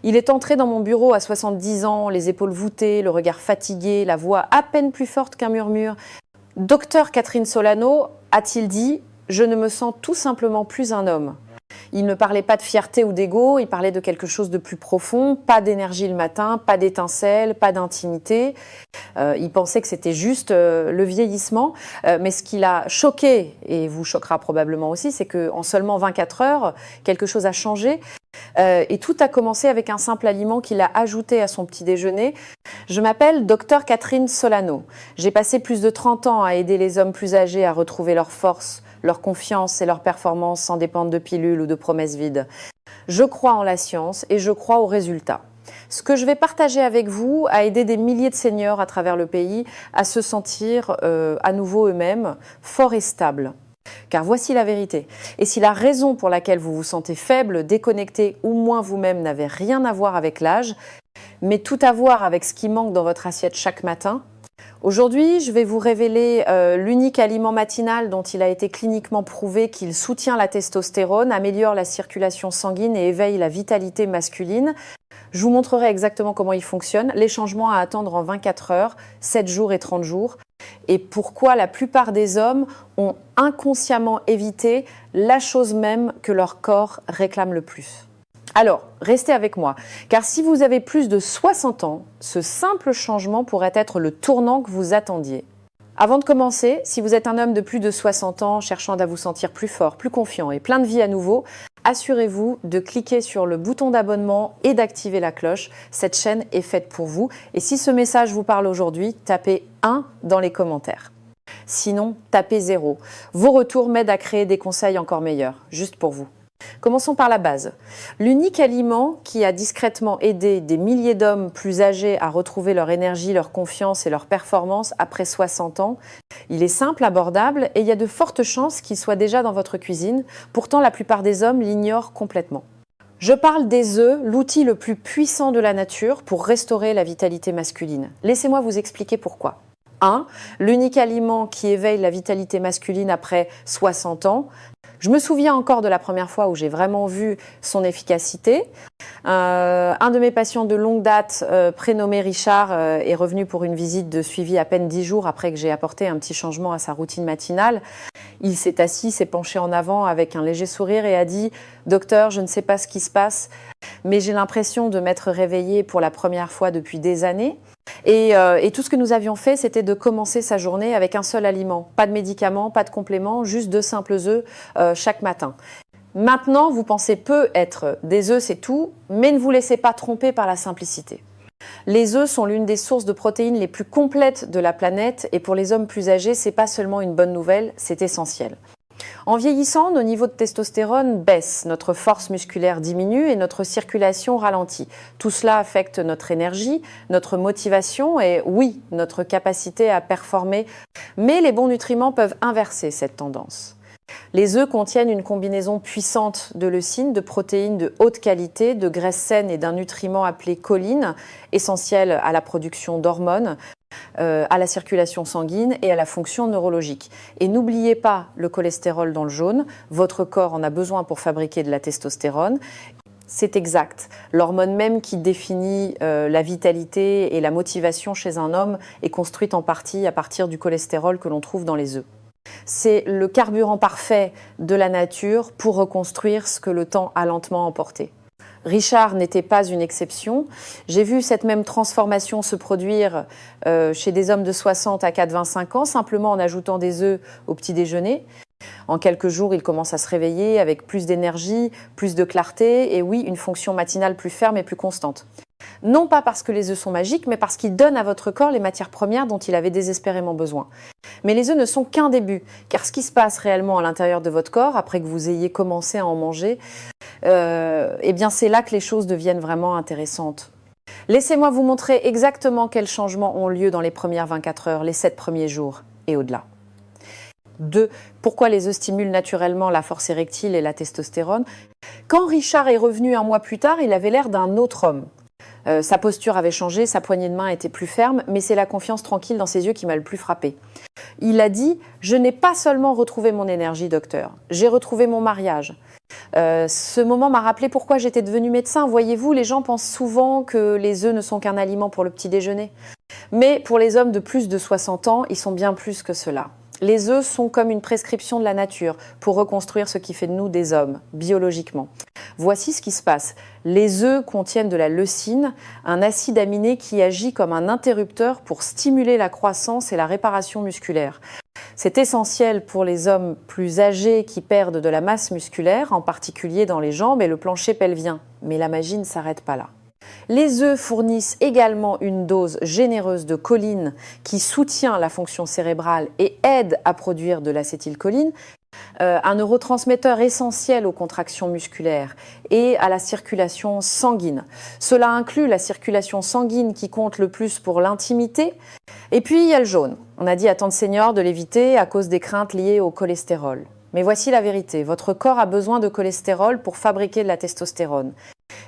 Il est entré dans mon bureau à 70 ans, les épaules voûtées, le regard fatigué, la voix à peine plus forte qu'un murmure. « Docteur Catherine Solano », a-t-il dit, « je ne me sens tout simplement plus un homme ». Il ne parlait pas de fierté ou d'ego, il parlait de quelque chose de plus profond, pas d'énergie le matin, pas d'étincelle, pas d'intimité. Il pensait que c'était juste le vieillissement. Mais ce qui l'a choqué, et vous choquera probablement aussi, c'est qu'en seulement 24 heures, quelque chose a changé. Et tout a commencé avec un simple aliment qu'il a ajouté à son petit déjeuner. Je m'appelle Dr Catherine Solano. J'ai passé plus de 30 ans à aider les hommes plus âgés à retrouver leur force, leur confiance et leur performance sans dépendre de pilules ou de promesses vides. Je crois en la science et je crois aux résultats. Ce que je vais partager avec vous a aidé des milliers de seniors à travers le pays à se sentir à nouveau eux-mêmes, forts et stables. Car voici la vérité. Et si la raison pour laquelle vous vous sentez faible, déconnecté ou moins vous-même n'avait rien à voir avec l'âge, mais tout à voir avec ce qui manque dans votre assiette chaque matin, aujourd'hui, je vais vous révéler l'unique aliment matinal dont il a été cliniquement prouvé qu'il soutient la testostérone, améliore la circulation sanguine et éveille la vitalité masculine. Je vous montrerai exactement comment il fonctionne, les changements à attendre en 24 heures, 7 jours et 30 jours, et pourquoi la plupart des hommes ont inconsciemment évité la chose même que leur corps réclame le plus. Alors, restez avec moi, car si vous avez plus de 60 ans, ce simple changement pourrait être le tournant que vous attendiez. Avant de commencer, si vous êtes un homme de plus de 60 ans cherchant à vous sentir plus fort, plus confiant et plein de vie à nouveau, assurez-vous de cliquer sur le bouton d'abonnement et d'activer la cloche. Cette chaîne est faite pour vous. Et si ce message vous parle aujourd'hui, tapez 1 dans les commentaires. Sinon, tapez 0. Vos retours m'aident à créer des conseils encore meilleurs, juste pour vous. Commençons par la base. L'unique aliment qui a discrètement aidé des milliers d'hommes plus âgés à retrouver leur énergie, leur confiance et leur performance après 60 ans, il est simple, abordable et il y a de fortes chances qu'il soit déjà dans votre cuisine. Pourtant, la plupart des hommes l'ignorent complètement. Je parle des œufs, l'outil le plus puissant de la nature pour restaurer la vitalité masculine. Laissez-moi vous expliquer pourquoi. 1. L'unique aliment qui éveille la vitalité masculine après 60 ans. Je me souviens encore de la première fois où j'ai vraiment vu son efficacité. Un de mes patients de longue date, prénommé Richard, est revenu pour une visite de suivi à peine 10 jours après que j'ai apporté un petit changement à sa routine matinale. Il s'est assis, s'est penché en avant avec un léger sourire et a dit « Docteur, je ne sais pas ce qui se passe, mais j'ai l'impression de m'être réveillé pour la première fois depuis des années. » Et tout ce que nous avions fait, c'était de commencer sa journée avec un seul aliment. Pas de médicaments, pas de compléments, juste 2 simples œufs chaque matin. Maintenant, vous pensez peu être des œufs, c'est tout, mais ne vous laissez pas tromper par la simplicité. Les œufs sont l'une des sources de protéines les plus complètes de la planète et pour les hommes plus âgés, c'est pas seulement une bonne nouvelle, c'est essentiel. En vieillissant, nos niveaux de testostérone baissent, notre force musculaire diminue et notre circulation ralentit. Tout cela affecte notre énergie, notre motivation et oui, notre capacité à performer. Mais les bons nutriments peuvent inverser cette tendance. Les œufs contiennent une combinaison puissante de leucine, de protéines de haute qualité, de graisses saines et d'un nutriment appelé choline, essentiel à la production d'hormones, à la circulation sanguine et à la fonction neurologique. Et n'oubliez pas le cholestérol dans le jaune, votre corps en a besoin pour fabriquer de la testostérone. C'est exact. L'hormone même qui définit la vitalité et la motivation chez un homme est construite en partie à partir du cholestérol que l'on trouve dans les œufs. C'est le carburant parfait de la nature pour reconstruire ce que le temps a lentement emporté. Richard n'était pas une exception. J'ai vu cette même transformation se produire chez des hommes de 60 à 85 ans, simplement en ajoutant des œufs au petit déjeuner. En quelques jours, il commence à se réveiller avec plus d'énergie, plus de clarté et oui, une fonction matinale plus ferme et plus constante. Non pas parce que les œufs sont magiques, mais parce qu'ils donnent à votre corps les matières premières dont il avait désespérément besoin. Mais les œufs ne sont qu'un début, car ce qui se passe réellement à l'intérieur de votre corps, après que vous ayez commencé à en manger, eh bien c'est là que les choses deviennent vraiment intéressantes. Laissez-moi vous montrer exactement quels changements ont lieu dans les premières 24 heures, les 7 premiers jours et au-delà. 2. Pourquoi les œufs stimulent naturellement la force érectile et la testostérone? Quand Richard est revenu un mois plus tard, il avait l'air d'un autre homme. Sa posture avait changé, sa poignée de main était plus ferme, mais c'est la confiance tranquille dans ses yeux qui m'a le plus frappé. Il a dit « Je n'ai pas seulement retrouvé mon énergie, docteur, j'ai retrouvé mon mariage. Ce moment m'a rappelé pourquoi j'étais devenue médecin. Voyez-vous, les gens pensent souvent que les œufs ne sont qu'un aliment pour le petit déjeuner. Mais pour les hommes de plus de 60 ans, ils sont bien plus que cela. Les œufs sont comme une prescription de la nature pour reconstruire ce qui fait de nous des hommes, biologiquement. Voici ce qui se passe. Les œufs contiennent de la leucine, un acide aminé qui agit comme un interrupteur pour stimuler la croissance et la réparation musculaire. C'est essentiel pour les hommes plus âgés qui perdent de la masse musculaire, en particulier dans les jambes et le plancher pelvien. Mais la magie ne s'arrête pas là. Les œufs fournissent également une dose généreuse de choline qui soutient la fonction cérébrale et aide à produire de l'acétylcholine, un neurotransmetteur essentiel aux contractions musculaires et à la circulation sanguine. Cela inclut la circulation sanguine qui compte le plus pour l'intimité. Et puis il y a le jaune. On a dit à tant de seniors de l'éviter à cause des craintes liées au cholestérol. Mais voici la vérité, votre corps a besoin de cholestérol pour fabriquer de la testostérone.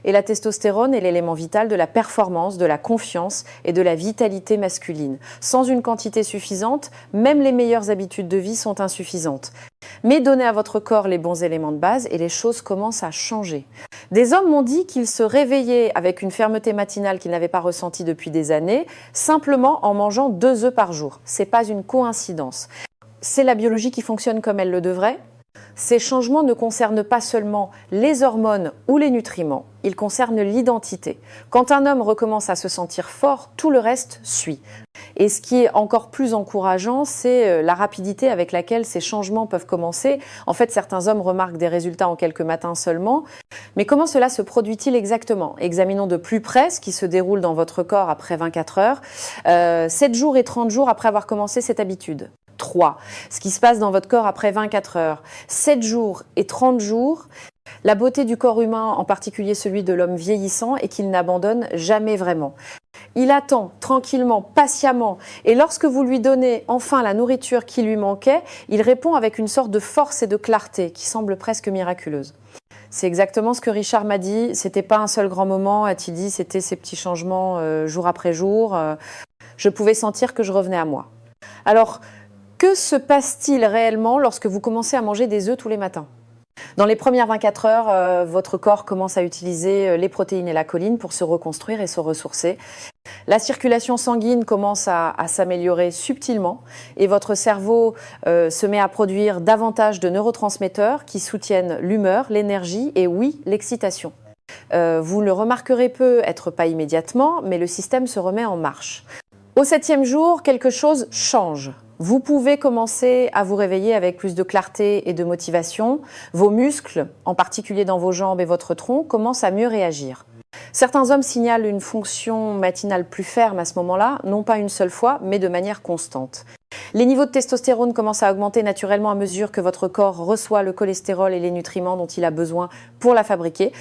Et la testostérone est l'élément vital de la performance, de la confiance et de la vitalité masculine. Sans une quantité suffisante, même les meilleures habitudes de vie sont insuffisantes. Mais donnez à votre corps les bons éléments de base et les choses commencent à changer. Des hommes m'ont dit qu'ils se réveillaient avec une fermeté matinale qu'ils n'avaient pas ressentie depuis des années, simplement en mangeant 2 œufs par jour. Ce n'est pas une coïncidence. C'est la biologie qui fonctionne comme elle le devrait. Ces changements ne concernent pas seulement les hormones ou les nutriments, ils concernent l'identité. Quand un homme recommence à se sentir fort, tout le reste suit. Et ce qui est encore plus encourageant, c'est la rapidité avec laquelle ces changements peuvent commencer. En fait, certains hommes remarquent des résultats en quelques matins seulement. Mais comment cela se produit-il exactement? Examinons de plus près ce qui se déroule dans votre corps après 24 heures, 7 jours et 30 jours après avoir commencé cette habitude. 3. Ce qui se passe dans votre corps après 24 heures, 7 jours et 30 jours. La beauté du corps humain, en particulier celui de l'homme vieillissant, est qu'il n'abandonne jamais vraiment. Il attend tranquillement, patiemment, et lorsque vous lui donnez enfin la nourriture qui lui manquait, il répond avec une sorte de force et de clarté qui semble presque miraculeuse. C'est exactement ce que Richard m'a dit. C'était pas un seul grand moment, a-t-il dit, c'était ces petits changements jour après jour. Je pouvais sentir que je revenais à moi. Alors, que se passe-t-il réellement lorsque vous commencez à manger des œufs tous les matins? Dans les premières 24 heures, votre corps commence à utiliser les protéines et la choline pour se reconstruire et se ressourcer. La circulation sanguine commence à s'améliorer subtilement et votre cerveau se met à produire davantage de neurotransmetteurs qui soutiennent l'humeur, l'énergie et oui, l'excitation. Vous le remarquerez peut-être pas immédiatement, mais le système se remet en marche. Au 7e jour, quelque chose change. Vous pouvez commencer à vous réveiller avec plus de clarté et de motivation. Vos muscles, en particulier dans vos jambes et votre tronc, commencent à mieux réagir. Certains hommes signalent une fonction matinale plus ferme à ce moment-là, non pas une seule fois, mais de manière constante. Les niveaux de testostérone commencent à augmenter naturellement à mesure que votre corps reçoit le cholestérol et les nutriments dont il a besoin pour la fabriquer.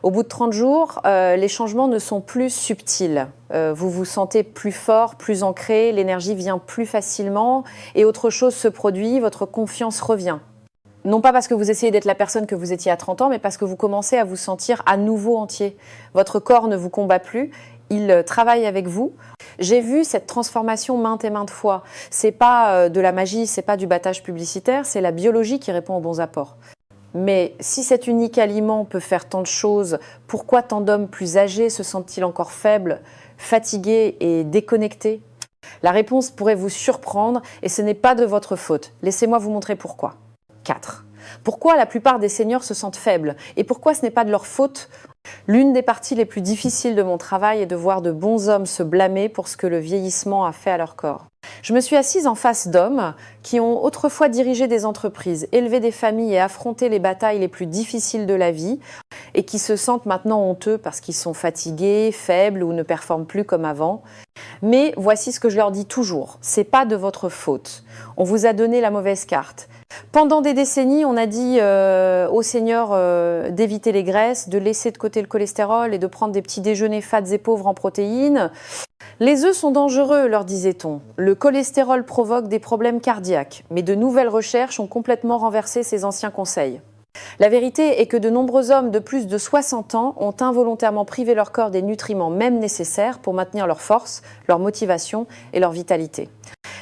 Au bout de 30 jours, les changements ne sont plus subtils. Vous vous sentez plus fort, plus ancré, l'énergie vient plus facilement et autre chose se produit, votre confiance revient. Non pas parce que vous essayez d'être la personne que vous étiez à 30 ans, mais parce que vous commencez à vous sentir à nouveau entier. Votre corps ne vous combat plus, il travaille avec vous. J'ai vu cette transformation maintes et maintes fois. C'est pas de la magie, c'est pas du battage publicitaire, c'est la biologie qui répond aux bons apports. Mais si cet unique aliment peut faire tant de choses, pourquoi tant d'hommes plus âgés se sentent-ils encore faibles, fatigués et déconnectés? La réponse pourrait vous surprendre et ce n'est pas de votre faute. Laissez-moi vous montrer pourquoi. 4. Pourquoi la plupart des seniors se sentent faibles et pourquoi ce n'est pas de leur faute? L'une des parties les plus difficiles de mon travail est de voir de bons hommes se blâmer pour ce que le vieillissement a fait à leur corps. Je me suis assise en face d'hommes qui ont autrefois dirigé des entreprises, élevé des familles et affronté les batailles les plus difficiles de la vie et qui se sentent maintenant honteux parce qu'ils sont fatigués, faibles ou ne performent plus comme avant. Mais voici ce que je leur dis toujours, c'est pas de votre faute. On vous a donné la mauvaise carte. Pendant des décennies, on a dit aux seniors d'éviter les graisses, de laisser de côté le cholestérol et de prendre des petits déjeuners fats et pauvres en protéines. Les œufs sont dangereux, leur disait-on. Le cholestérol provoque des problèmes cardiaques, mais de nouvelles recherches ont complètement renversé ces anciens conseils. La vérité est que de nombreux hommes de plus de 60 ans ont involontairement privé leur corps des nutriments même nécessaires pour maintenir leur force, leur motivation et leur vitalité.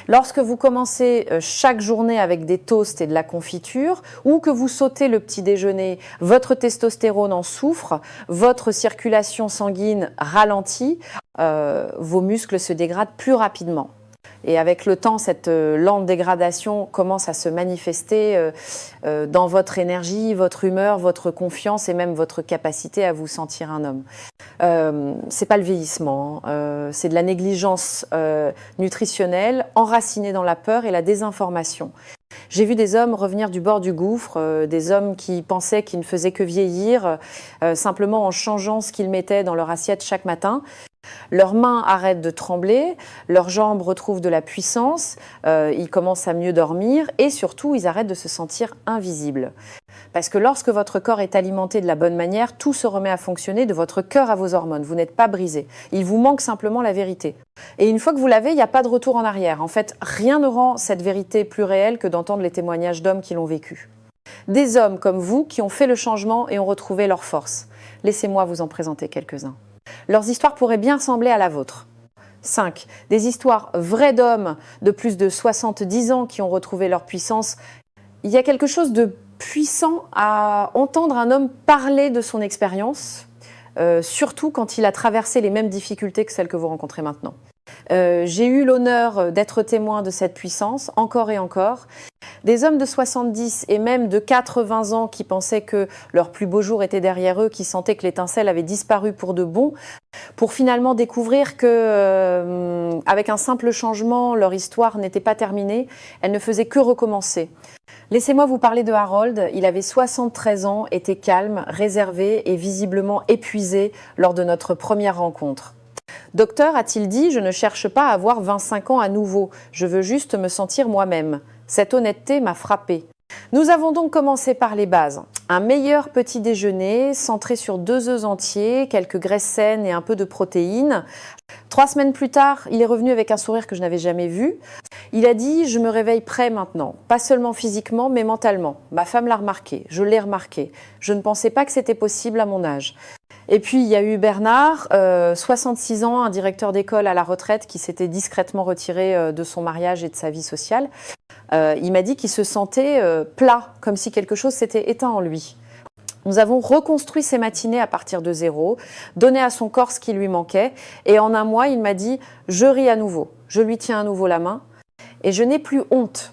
Lorsque vous commencez chaque journée avec des toasts et de la confiture, ou que vous sautez le petit déjeuner, votre testostérone en souffre, votre circulation sanguine ralentit, vos muscles se dégradent plus rapidement. Et avec le temps, cette lente dégradation commence à se manifester dans votre énergie, votre humeur, votre confiance et même votre capacité à vous sentir un homme. C'est pas le vieillissement, c'est de la négligence nutritionnelle enracinée dans la peur et la désinformation. J'ai vu des hommes revenir du bord du gouffre, des hommes qui pensaient qu'ils ne faisaient que vieillir simplement en changeant ce qu'ils mettaient dans leur assiette chaque matin. Leurs mains arrêtent de trembler, leurs jambes retrouvent de la puissance, ils commencent à mieux dormir et surtout, ils arrêtent de se sentir invisibles. Parce que lorsque votre corps est alimenté de la bonne manière, tout se remet à fonctionner de votre cœur à vos hormones. Vous n'êtes pas brisé. Il vous manque simplement la vérité. Et une fois que vous l'avez, il n'y a pas de retour en arrière. En fait, rien ne rend cette vérité plus réelle que d'entendre les témoignages d'hommes qui l'ont vécu. Des hommes comme vous qui ont fait le changement et ont retrouvé leur force. Laissez-moi vous en présenter quelques-uns. Leurs histoires pourraient bien ressembler à la vôtre. 5. Des histoires vraies d'hommes de plus de 70 ans qui ont retrouvé leur puissance. Il y a quelque chose de puissant à entendre un homme parler de son expérience, surtout quand il a traversé les mêmes difficultés que celles que vous rencontrez maintenant. J'ai eu l'honneur d'être témoin de cette puissance, encore et encore. Des hommes de 70 et même de 80 ans qui pensaient que leur plus beau jour était derrière eux, qui sentaient que l'étincelle avait disparu pour de bon, pour finalement découvrir que, avec un simple changement, leur histoire n'était pas terminée, elle ne faisait que recommencer. Laissez-moi vous parler de Harold. Il avait 73 ans, était calme, réservé et visiblement épuisé lors de notre première rencontre. Docteur, a-t-il dit, je ne cherche pas à avoir 25 ans à nouveau, je veux juste me sentir moi-même. Cette honnêteté m'a frappée. Nous avons donc commencé par les bases. Un meilleur petit déjeuner centré sur 2 œufs entiers, quelques graisses saines et un peu de protéines. 3 semaines plus tard, il est revenu avec un sourire que je n'avais jamais vu. Il a dit « Je me réveille prêt maintenant, pas seulement physiquement, mais mentalement. Ma femme l'a remarqué, je l'ai remarqué. Je ne pensais pas que c'était possible à mon âge. » Et puis, il y a eu Bernard, 66 ans, un directeur d'école à la retraite qui s'était discrètement retiré de son mariage et de sa vie sociale. Il m'a dit qu'il se sentait plat, comme si quelque chose s'était éteint en lui. Nous avons reconstruit ses matinées à partir de zéro, donné à son corps ce qui lui manquait. Et en un mois, il m'a dit « Je ris à nouveau, je lui tiens à nouveau la main et je n'ai plus honte. »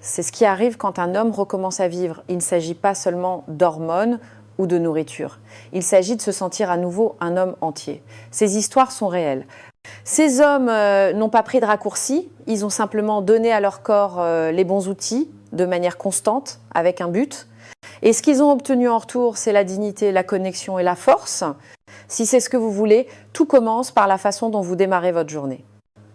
C'est ce qui arrive quand un homme recommence à vivre. Il ne s'agit pas seulement d'hormones ou de nourriture. Il s'agit de se sentir à nouveau un homme entier. Ces histoires sont réelles. Ces hommes n'ont pas pris de raccourcis, ils ont simplement donné à leur corps les bons outils de manière constante, avec un but. Et ce qu'ils ont obtenu en retour, c'est la dignité, la connexion et la force. Si c'est ce que vous voulez, tout commence par la façon dont vous démarrez votre journée.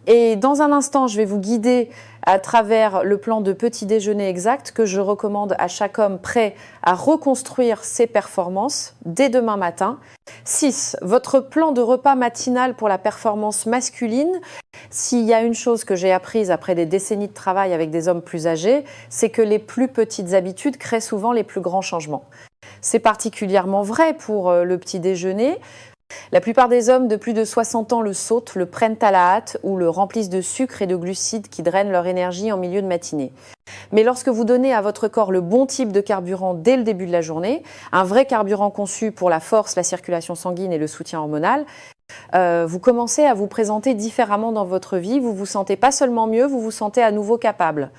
Et dans un instant, je vais vous guider à travers le plan de petit déjeuner exact que je recommande à chaque homme prêt à reconstruire ses performances dès demain matin. 6. Votre plan de repas matinal pour la performance masculine. S'il y a une chose que j'ai apprise après des décennies de travail avec des hommes plus âgés, c'est que les plus petites habitudes créent souvent les plus grands changements. C'est particulièrement vrai pour le petit déjeuner. La plupart des hommes de plus de 60 ans le sautent, le prennent à la hâte ou le remplissent de sucre et de glucides qui drainent leur énergie en milieu de matinée. Mais lorsque vous donnez à votre corps le bon type de carburant dès le début de la journée, un vrai carburant conçu pour la force, la circulation sanguine et le soutien hormonal, vous commencez à vous présenter différemment dans votre vie. Vous vous sentez pas seulement mieux, vous vous sentez à nouveau capable.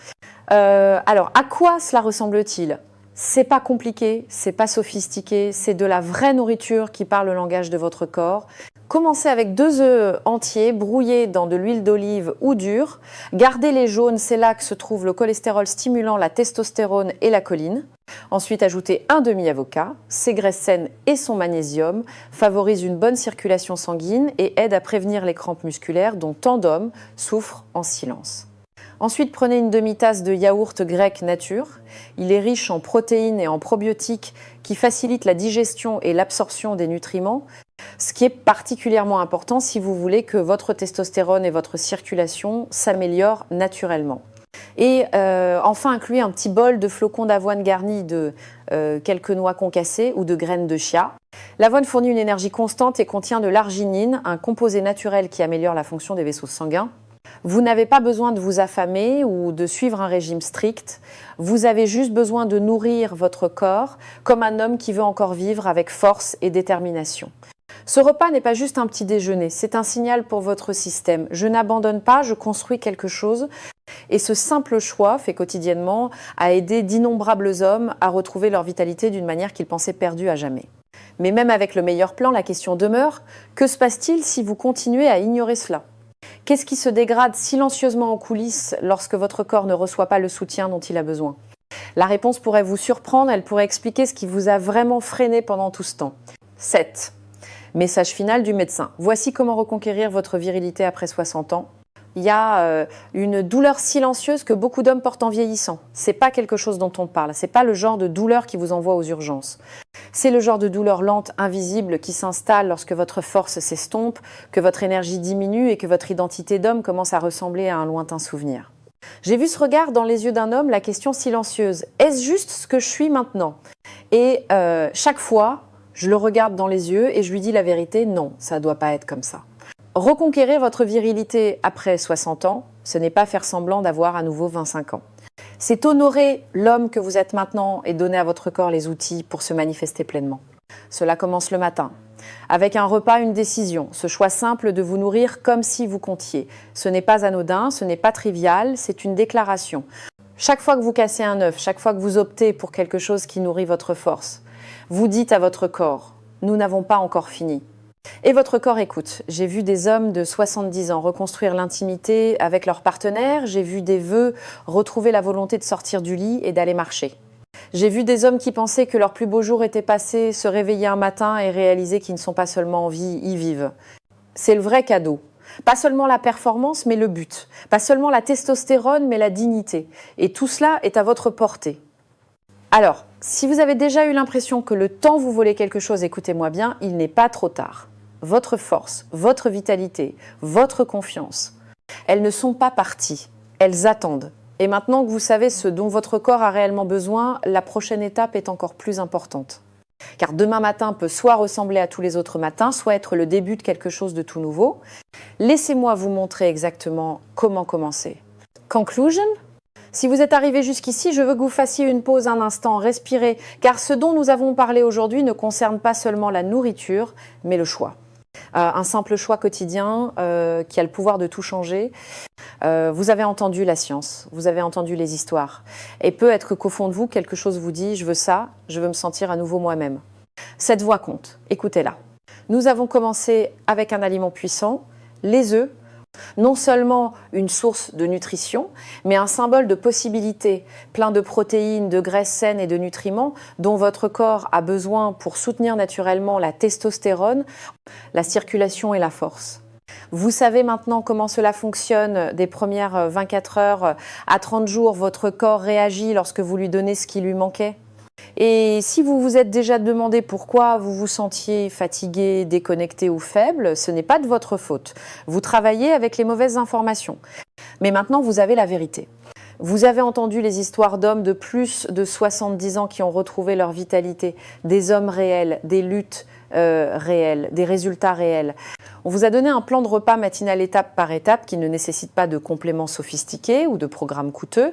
Alors, à quoi cela ressemble-t-il ? C'est pas compliqué, c'est pas sophistiqué, c'est de la vraie nourriture qui parle le langage de votre corps. Commencez avec 2 œufs entiers brouillés dans de l'huile d'olive ou dure. Gardez les jaunes, c'est là que se trouve le cholestérol stimulant, la testostérone et la choline. Ensuite, ajoutez un demi-avocat. Ses graisses saines et son magnésium favorisent une bonne circulation sanguine et aident à prévenir les crampes musculaires dont tant d'hommes souffrent en silence. Ensuite, prenez une demi-tasse de yaourt grec nature. Il est riche en protéines et en probiotiques qui facilitent la digestion et l'absorption des nutriments, ce qui est particulièrement important si vous voulez que votre testostérone et votre circulation s'améliorent naturellement. Et enfin, incluez un petit bol de flocons d'avoine garnis de quelques noix concassées ou de graines de chia. L'avoine fournit une énergie constante et contient de l'arginine, un composé naturel qui améliore la fonction des vaisseaux sanguins. Vous n'avez pas besoin de vous affamer ou de suivre un régime strict. Vous avez juste besoin de nourrir votre corps comme un homme qui veut encore vivre avec force et détermination. Ce repas n'est pas juste un petit déjeuner, c'est un signal pour votre système. Je n'abandonne pas, je construis quelque chose. Et ce simple choix, fait quotidiennement, a aidé d'innombrables hommes à retrouver leur vitalité d'une manière qu'ils pensaient perdue à jamais. Mais même avec le meilleur plan, la question demeure, que se passe-t-il si vous continuez à ignorer cela ? Qu'est-ce qui se dégrade silencieusement en coulisses lorsque votre corps ne reçoit pas le soutien dont il a besoin ? La réponse pourrait vous surprendre, elle pourrait expliquer ce qui vous a vraiment freiné pendant tout ce temps. 7. Message final du médecin. Voici comment reconquérir votre virilité après 60 ans. Il y a une douleur silencieuse que beaucoup d'hommes portent en vieillissant. C'est pas quelque chose dont on parle. C'est pas le genre de douleur qui vous envoie aux urgences. C'est le genre de douleur lente, invisible, qui s'installe lorsque votre force s'estompe, que votre énergie diminue et que votre identité d'homme commence à ressembler à un lointain souvenir. J'ai vu ce regard dans les yeux d'un homme, la question silencieuse. Est-ce juste ce que je suis maintenant ? Et chaque fois, je le regarde dans les yeux et je lui dis la vérité, non, ça ne doit pas être comme ça. Reconquérir votre virilité après 60 ans, ce n'est pas faire semblant d'avoir à nouveau 25 ans. C'est honorer l'homme que vous êtes maintenant et donner à votre corps les outils pour se manifester pleinement. Cela commence le matin. Avec un repas, une décision, ce choix simple de vous nourrir comme si vous comptiez. Ce n'est pas anodin, ce n'est pas trivial, c'est une déclaration. Chaque fois que vous cassez un œuf, chaque fois que vous optez pour quelque chose qui nourrit votre force, vous dites à votre corps, nous n'avons pas encore fini. Et votre corps écoute. J'ai vu des hommes de 70 ans reconstruire l'intimité avec leur partenaire. J'ai vu des vœux retrouver la volonté de sortir du lit et d'aller marcher. J'ai vu des hommes qui pensaient que leur plus beau jour était passé, se réveiller un matin et réaliser qu'ils ne sont pas seulement en vie, ils vivent. C'est le vrai cadeau. Pas seulement la performance, mais le but. Pas seulement la testostérone, mais la dignité. Et tout cela est à votre portée. Alors, si vous avez déjà eu l'impression que le temps vous volait quelque chose, écoutez-moi bien, il n'est pas trop tard. Votre force, votre vitalité, votre confiance, elles ne sont pas parties, elles attendent. Et maintenant que vous savez ce dont votre corps a réellement besoin, la prochaine étape est encore plus importante. Car demain matin peut soit ressembler à tous les autres matins, soit être le début de quelque chose de tout nouveau. Laissez-moi vous montrer exactement comment commencer. Conclusion ? Si vous êtes arrivé jusqu'ici, je veux que vous fassiez une pause un instant, respirez, car ce dont nous avons parlé aujourd'hui ne concerne pas seulement la nourriture, mais le choix. Un simple choix quotidien qui a le pouvoir de tout changer. Vous avez entendu la science, vous avez entendu les histoires. Et peut-être qu'au fond de vous, quelque chose vous dit « je veux ça, je veux me sentir à nouveau moi-même ». Cette voix compte, écoutez-la. Nous avons commencé avec un aliment puissant, les œufs, non seulement une source de nutrition, mais un symbole de possibilités, plein de protéines, de graisses saines et de nutriments dont votre corps a besoin pour soutenir naturellement la testostérone, la circulation et la force. Vous savez maintenant comment cela fonctionne des premières 24 heures à 30 jours, votre corps réagit lorsque vous lui donnez ce qui lui manquait. Et si vous vous êtes déjà demandé pourquoi vous vous sentiez fatigué, déconnecté ou faible, ce n'est pas de votre faute. Vous travaillez avec les mauvaises informations. Mais maintenant, vous avez la vérité. Vous avez entendu les histoires d'hommes de plus de 70 ans qui ont retrouvé leur vitalité, des hommes réels, des luttes réelles, des résultats réels. On vous a donné un plan de repas matinal étape par étape qui ne nécessite pas de compléments sophistiqués ou de programmes coûteux.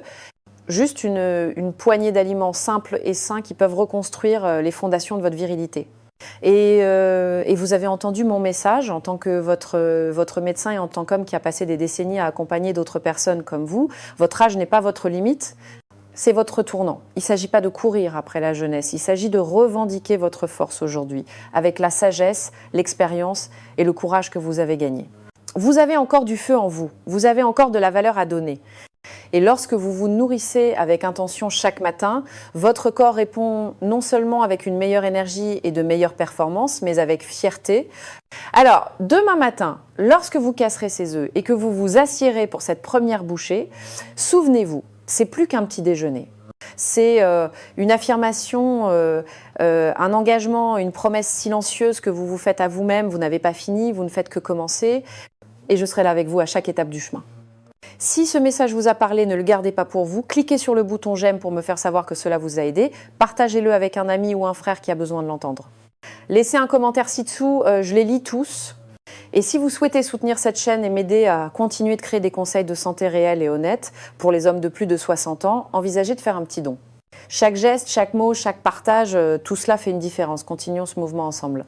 Juste une poignée d'aliments simples et sains qui peuvent reconstruire les fondations de votre virilité. Et vous avez entendu mon message en tant que votre médecin et en tant qu'homme qui a passé des décennies à accompagner d'autres personnes comme vous. Votre âge n'est pas votre limite, c'est votre tournant. Il ne s'agit pas de courir après la jeunesse, il s'agit de revendiquer votre force aujourd'hui avec la sagesse, l'expérience et le courage que vous avez gagné. Vous avez encore du feu en vous, vous avez encore de la valeur à donner. Et lorsque vous vous nourrissez avec intention chaque matin, votre corps répond non seulement avec une meilleure énergie et de meilleures performances, mais avec fierté. Alors, demain matin, lorsque vous casserez ces œufs et que vous vous assiérez pour cette première bouchée, souvenez-vous, c'est plus qu'un petit déjeuner. C'est une affirmation, un engagement, une promesse silencieuse que vous vous faites à vous-même. Vous n'avez pas fini, vous ne faites que commencer. Et je serai là avec vous à chaque étape du chemin. Si ce message vous a parlé, ne le gardez pas pour vous. Cliquez sur le bouton j'aime pour me faire savoir que cela vous a aidé. Partagez-le avec un ami ou un frère qui a besoin de l'entendre. Laissez un commentaire ci-dessous, je les lis tous. Et si vous souhaitez soutenir cette chaîne et m'aider à continuer de créer des conseils de santé réels et honnêtes pour les hommes de plus de 60 ans, envisagez de faire un petit don. Chaque geste, chaque mot, chaque partage, tout cela fait une différence. Continuons ce mouvement ensemble.